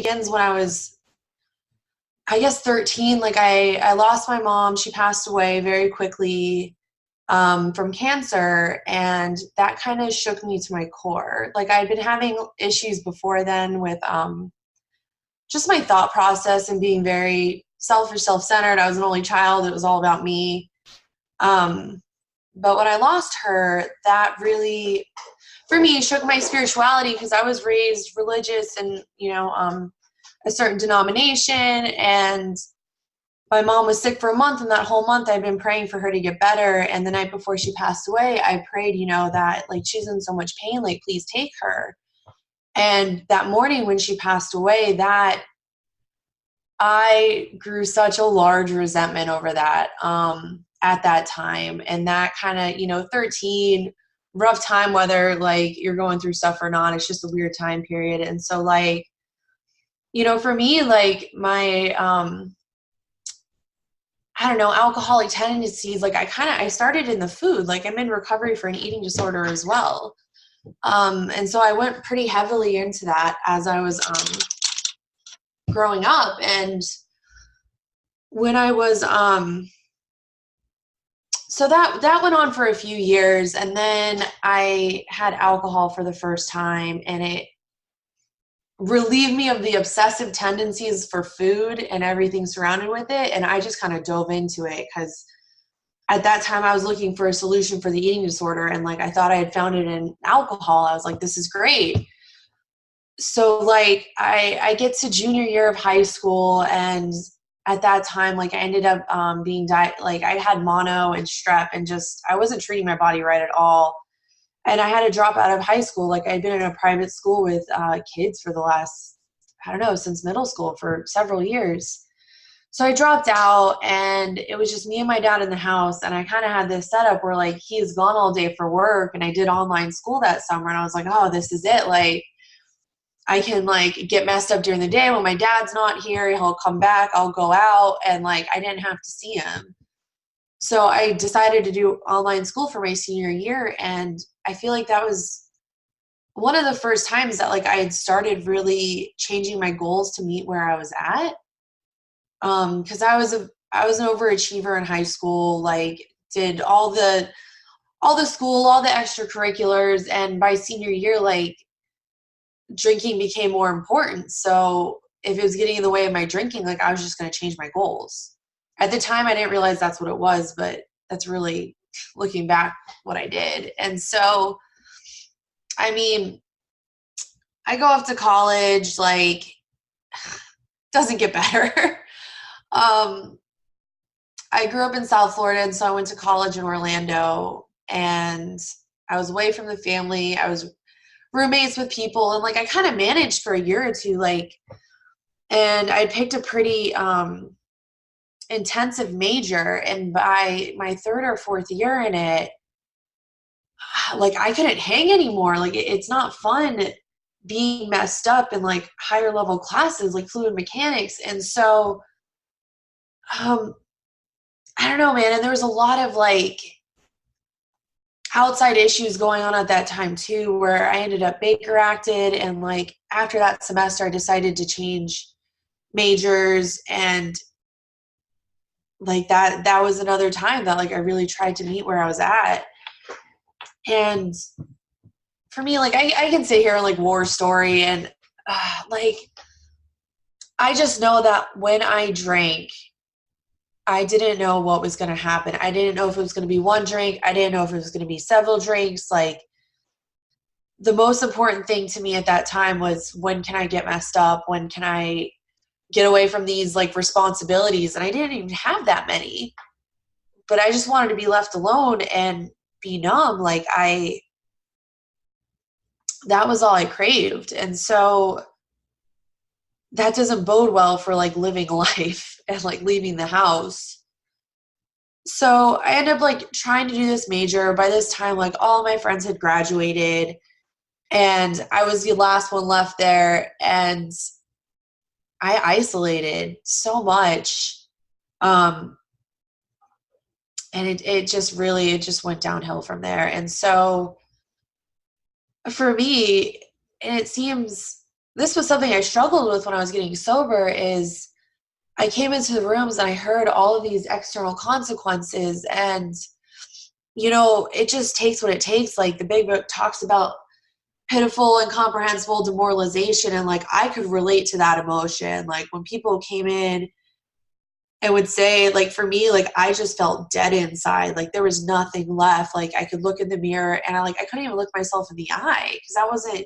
begins when I was, I guess, 13. Like I lost my mom. She passed away very quickly from cancer, and that kind of shook me to my core. Like I'd been having issues before then with just my thought process and being very selfish, self-centered. I was an only child. It was all about me. But when I lost her, that really, for me, shook my spirituality because I was raised religious and, a certain denomination. And my mom was sick for a month, and that whole month I'd been praying for her to get better. And the night before she passed away, I prayed, that like she's in so much pain, like please take her. And that morning when she passed away, that I grew such a large resentment over that at that time. And that kind of, 13, rough time, whether like you're going through stuff or not, it's just a weird time period. And so like, for me, like my, I don't know, alcoholic tendencies, like I started in the food, like I'm in recovery for an eating disorder as well. And so I went pretty heavily into that as I was growing up. And when I was so that went on for a few years, and then I had alcohol for the first time, and it relieved me of the obsessive tendencies for food and everything surrounded with it. And I just kind of dove into it because at that time I was looking for a solution for the eating disorder, and like I thought I had found it in alcohol. I was like, this is great. So like I get to junior year of high school, and at that time, like I ended up being like I had mono and strep, and just I wasn't treating my body right at all. And I had to drop out of high school. Like I'd been in a private school with kids for the last, I don't know, since middle school for several years. So I dropped out, and it was just me and my dad in the house. And I kind of had this setup where like he's gone all day for work, and I did online school that summer. And I was like, oh, this is it. Like I can like get messed up during the day when my dad's not here. He'll come back. I'll go out, and like I didn't have to see him. So I decided to do online school for my senior year, and I feel like that was one of the first times that like I had started really changing my goals to meet where I was at. Because I was an overachiever in high school, like did all the school, all the extracurriculars, and by senior year, like drinking became more important. So if it was getting in the way of my drinking, like I was just going to change my goals. At the time, I didn't realize that's what it was, but that's really, looking back, what I did. And so, I mean, I go off to college, like, doesn't get better. I grew up in South Florida, and so I went to college in Orlando, and I was away from the family. I was roommates with people, and like I kind of managed for a year or two, like, and I picked a pretty intensive major, and by my third or fourth year in it, like I couldn't hang anymore. Like it's not fun being messed up in like higher level classes like fluid mechanics. And so I don't know, man, and there was a lot of like outside issues going on at that time too, where I ended up Baker acted, and like after that semester I decided to change majors, and like that was another time that like I really tried to meet where I was at. And for me, like I can sit here and like war story, and like I just know that when I drank, I didn't know what was going to happen. I didn't know if it was going to be one drink. I didn't know if it was going to be several drinks. Like the most important thing to me at that time was, when can I get messed up? When can I get away from these like responsibilities? And I didn't even have that many, but I just wanted to be left alone and be numb. Like that was all I craved. And so that doesn't bode well for like living life and like leaving the house. So I ended up like trying to do this major. By this time, like all my friends had graduated, and I was the last one left there, and I isolated so much. And it just went downhill from there. And so for me, and it seems this was something I struggled with when I was getting sober, is I came into the rooms and I heard all of these external consequences, and it just takes what it takes. Like, the big book talks about pitiful, incomprehensible demoralization, and like I could relate to that emotion. Like, when people came in and would say, like, for me, like, I just felt dead inside. Like, there was nothing left. Like, I could look in the mirror and I couldn't even look myself in the eye because that wasn't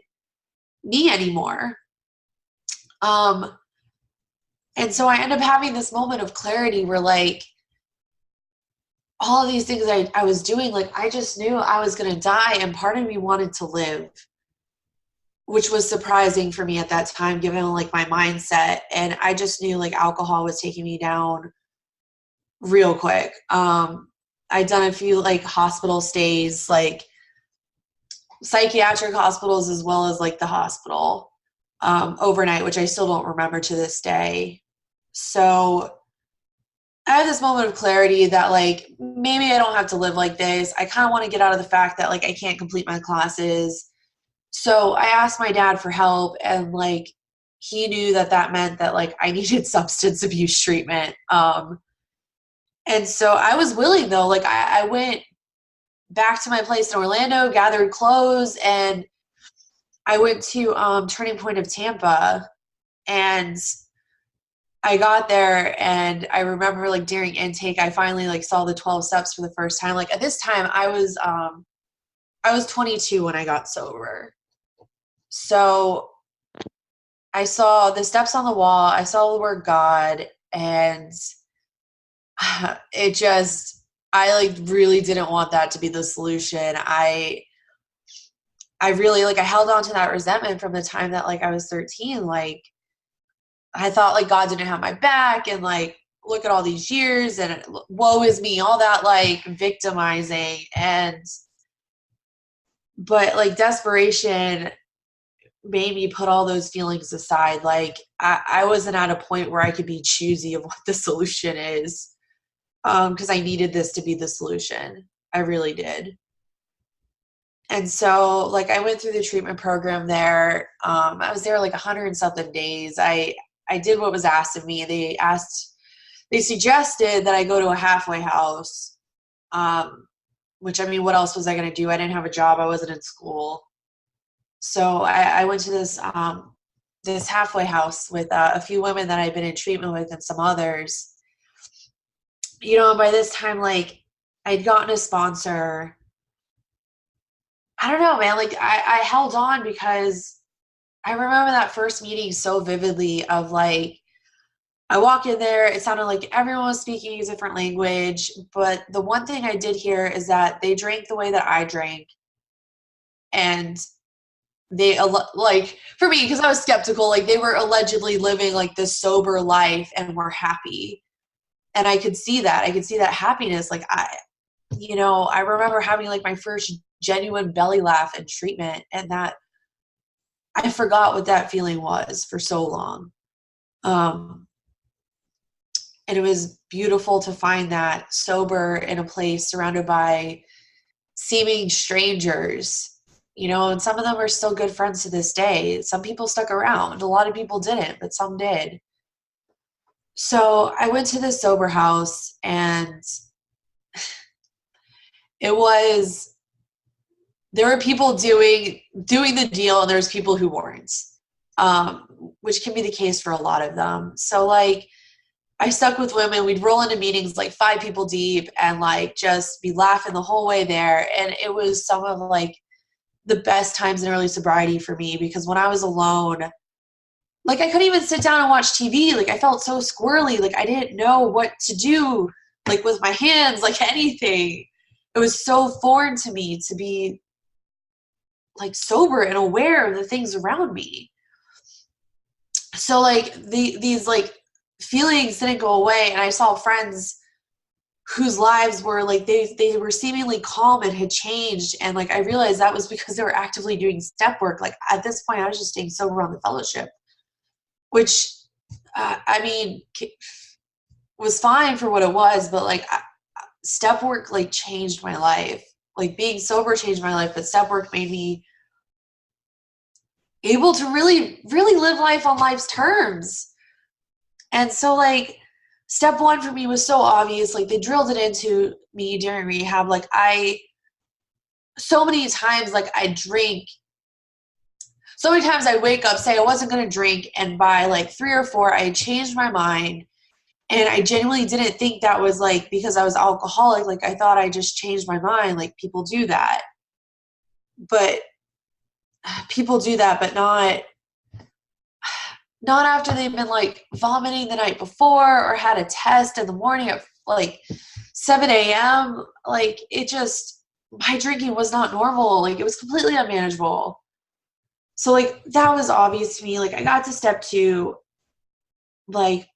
me anymore. And so I end up having this moment of clarity where, like, all of these things I was doing, like, I just knew I was going to die, and part of me wanted to live, which was surprising for me at that time, given like my mindset. And I just knew like alcohol was taking me down real quick. I'd done a few like hospital stays, like psychiatric hospitals, as well as like the hospital overnight, which I still don't remember to this day. So I had this moment of clarity that like, maybe I don't have to live like this. I kind of want to get out of the fact that like I can't complete my classes. So I asked my dad for help, and like he knew that meant that like I needed substance abuse treatment. And so I was willing, though. Like, I went back to my place in Orlando, gathered clothes, and I went to Turning Point of Tampa. And I got there, and I remember like during intake, I finally like saw the 12 steps for the first time. Like, at this time, I was 22 when I got sober. So I saw the steps on the wall, I saw the word God, and it just, I like really didn't want that to be the solution. I really, like, I held on to that resentment from the time that like I was 13. Like, I thought like God didn't have my back, and like, look at all these years, and woe is me, all that like victimizing. But like desperation made me put all those feelings aside. Like, I wasn't at a point where I could be choosy of what the solution is, because I needed this to be the solution. I really did. And so like I went through the treatment program there. I was there like 100 and something days. I did what was asked of me. They suggested that I go to a halfway house, which, I mean, what else was I going to do? I didn't have a job. I wasn't in school. So I went to this halfway house with a few women that I'd been in treatment with, and some others. By this time, like, I'd gotten a sponsor. I don't know, man. Like, I held on because I remember that first meeting so vividly of like, I walk in there, it sounded like everyone was speaking a different language. But the one thing I did hear is that they drank the way that I drank. And they, like, for me, because I was skeptical, like, they were allegedly living like this sober life and were happy. And I could see that. I could see that happiness. Like, I remember having like my first genuine belly laugh in treatment, and that I forgot what that feeling was for so long. And it was beautiful to find that sober in a place surrounded by seeming strangers, and some of them are still good friends to this day. Some people stuck around. A lot of people didn't, but some did. So I went to this sober house, and there were people doing the deal, and there's people who weren't, which can be the case for a lot of them. So like, I stuck with women. We'd roll into meetings like 5 people deep and like just be laughing the whole way there. And it was some of like the best times in early sobriety for me, because when I was alone, like, I couldn't even sit down and watch TV. Like, I felt so squirrely. Like, I didn't know what to do, like, with my hands, like anything. It was so foreign to me to be like sober and aware of the things around me. So like these like feelings didn't go away, and I saw friends whose lives were like, they were seemingly calm and had changed, and like I realized that was because they were actively doing step work. Like, at this point, I was just staying sober on the fellowship, which I mean, was fine for what it was, but like, step work like changed my life. Like, being sober changed my life, but step work made me able to really, really live life on life's terms. And so like step one for me was so obvious. Like they drilled it into me during rehab. Like so many times, like I drink. So many times I'd wake up, say I wasn't going to drink, and by like 3 or 4, I changed my mind. And I genuinely didn't think that was like because I was alcoholic. Like I thought I just changed my mind. Like people do that. But people do that, but not after they've been like vomiting the night before or had a test in the morning at like 7 a.m. Like it just, my drinking was not normal. Like it was completely unmanageable. So like that was obvious to me. Like I got to step 2, like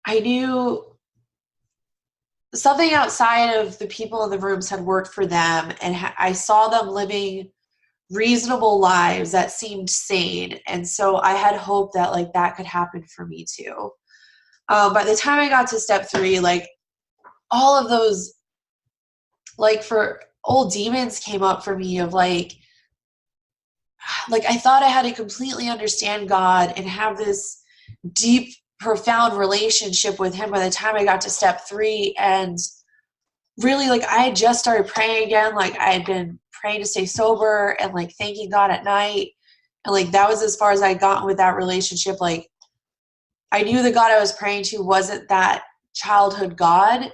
I knew something outside of the people in the rooms had worked for them, and I saw them living reasonable lives that seemed sane. And so I had hope that like that could happen for me too. By the time I got to step 3, like all of those, like for old demons came up for me of like I thought I had to completely understand God and have this deep, profound relationship with him by the time I got to step 3. And really like I had just started praying again. Like I had been praying to stay sober and like thanking God at night. And like that was as far as I got with that relationship. Like I knew the God I was praying to wasn't that childhood God,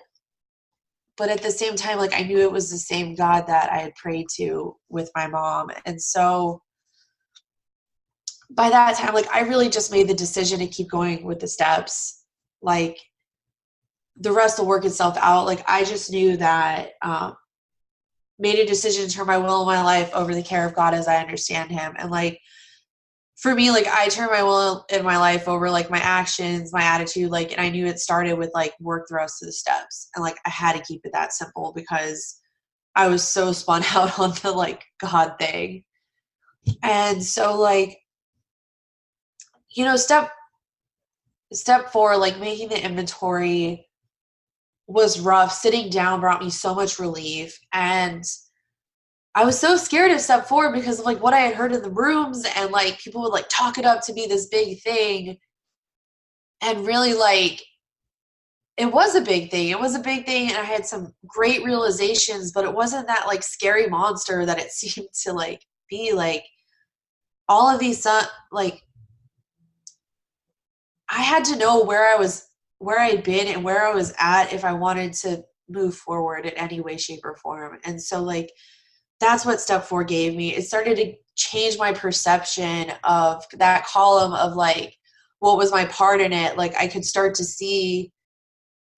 but at the same time, like I knew it was the same God that I had prayed to with my mom. And so by that time, like I really just made the decision to keep going with the steps. Like the rest will work itself out. Like I just knew that, made a decision to turn my will and my life over the care of God as I understand him. And like, for me, like I turned my will and my life over, like my actions, my attitude, like, and I knew it started with like work the rest of the steps. And like, I had to keep it that simple because I was so spun out on the like God thing. And so like, you know, step 4, like making the inventory was rough. Sitting down brought me so much relief. And I was so scared of step 4 because of like what I had heard in the rooms, and like people would like talk it up to be this big thing. And really like, it was a big thing. It was a big thing. And I had some great realizations, but it wasn't that like scary monster that it seemed to like be. Like all of these, like I had to know where I had been and where I was at if I wanted to move forward in any way, shape, or form. And so like, that's what step 4 gave me. It started to change my perception of that column of like, what was my part in it? Like I could start to see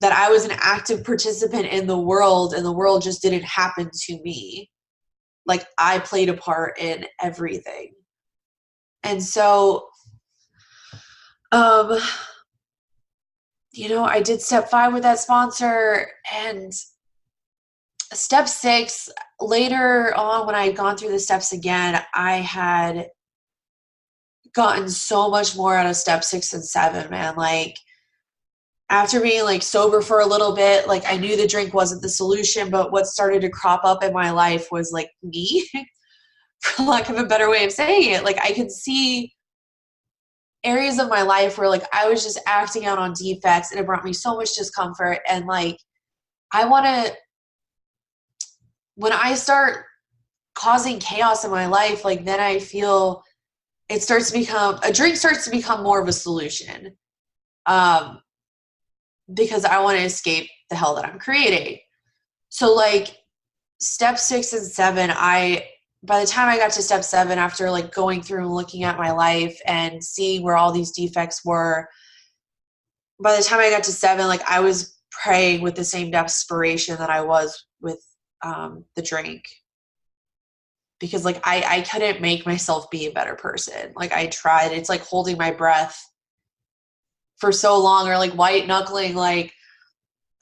that I was an active participant in the world, and the world just didn't happen to me. Like I played a part in everything. And so, you know, I did step 5 with that sponsor, and step 6, later on when I had gone through the steps again, I had gotten so much more out of step 6 and 7, man. Like after being like sober for a little bit, like I knew the drink wasn't the solution, but what started to crop up in my life was like me, for lack of a better way of saying it. Like I could see areas of my life where like I was just acting out on defects, and it brought me so much discomfort. And like when I start causing chaos in my life, like then I feel a drink starts to become more of a solution. Because I want to escape the hell that I'm creating. So like step 6 and 7, by the time I got to step 7, after like going through and looking at my life and seeing where all these defects were, by the time I got to 7, like I was praying with the same desperation that I was with the drink. Because like I couldn't make myself be a better person. Like I tried. It's like holding my breath for so long, or like white knuckling, like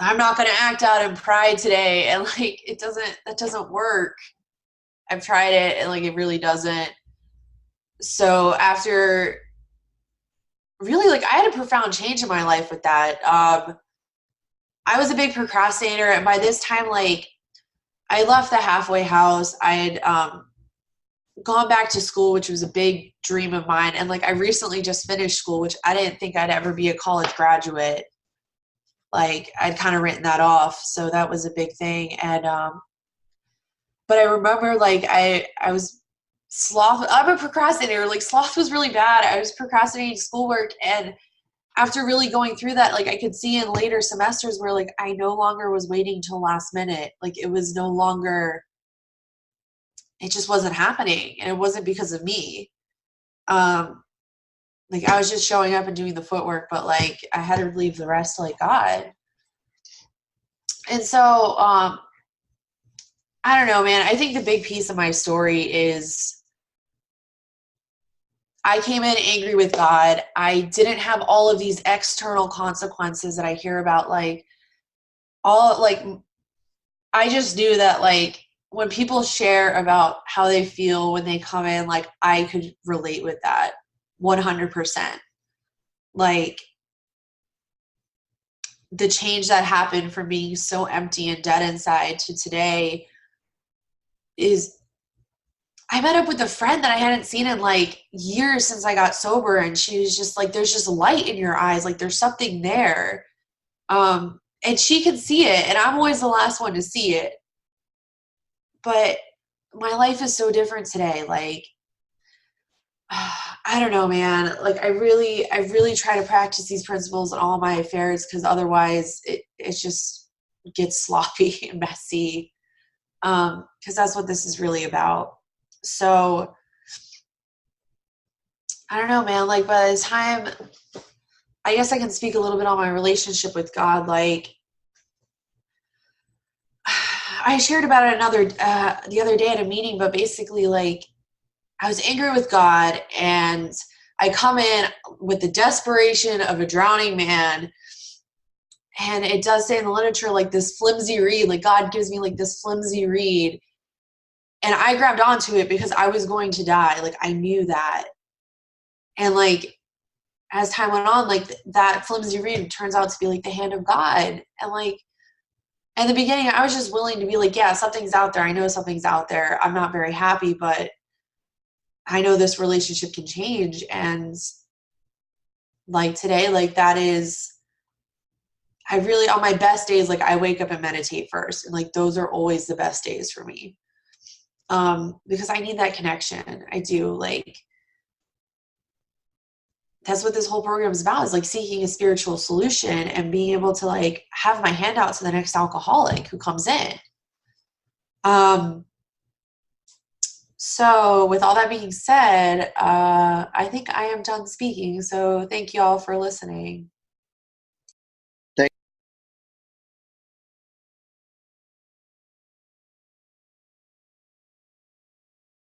I'm not going to act out in pride today. And like, that doesn't work. I've tried it and like, it really doesn't. So after really like, I had a profound change in my life with that. I was a big procrastinator. And by this time, like I left the halfway house. I had, gone back to school, which was a big dream of mine. And like, I recently just finished school, which I didn't think I'd ever be a college graduate. Like, I'd kind of written that off. So that was a big thing. And, but I remember like, I was I'm a procrastinator. Like, sloth was really bad. I was procrastinating schoolwork. And after really going through that, like, I could see in later semesters where like, I no longer was waiting till last minute. Like, it was no longer, it just wasn't happening. And it wasn't because of me. Like, I was just showing up and doing the footwork, but like, I had to leave the rest to like God. And so, I don't know, man. I think the big piece of my story is I came in angry with God. I didn't have all of these external consequences that I hear about. Like, all, like, I just knew that, like, when people share about how they feel when they come in, like, I could relate with that 100%. Like, the change that happened from being so empty and dead inside to today is, I met up with a friend that I hadn't seen in like years since I got sober, and she was just like, there's just light in your eyes, like there's something there. And she could see it, and I'm always the last one to see it. But my life is so different today. Like, I don't know, man. Like, I really try to practice these principles in all my affairs, because otherwise it just gets sloppy and messy. Because that's what this is really about. So I don't know, man. Like, by the time, I guess I can speak a little bit on my relationship with God. Like, I shared about it the other day at a meeting, but basically, like, I was angry with God, and I come in with the desperation of a drowning man. And it does say in the literature, like, this flimsy reed, like, God gives me like this flimsy reed. And I grabbed onto it because I was going to die. Like, I knew that. And like, as time went on, like, that flimsy reed turns out to be like the hand of God. And like, in the beginning, I was just willing to be like, yeah, something's out there. I know something's out there. I'm not very happy, but I know this relationship can change. And like, today, like, that is, I really, on my best days, like, I wake up and meditate first. And like, those are always the best days for me. Because I need that connection. I do. Like, that's what this whole program is about, is like seeking a spiritual solution and being able to like have my hand out to the next alcoholic who comes in. So with all that being said, I think I am done speaking. So thank you all for listening.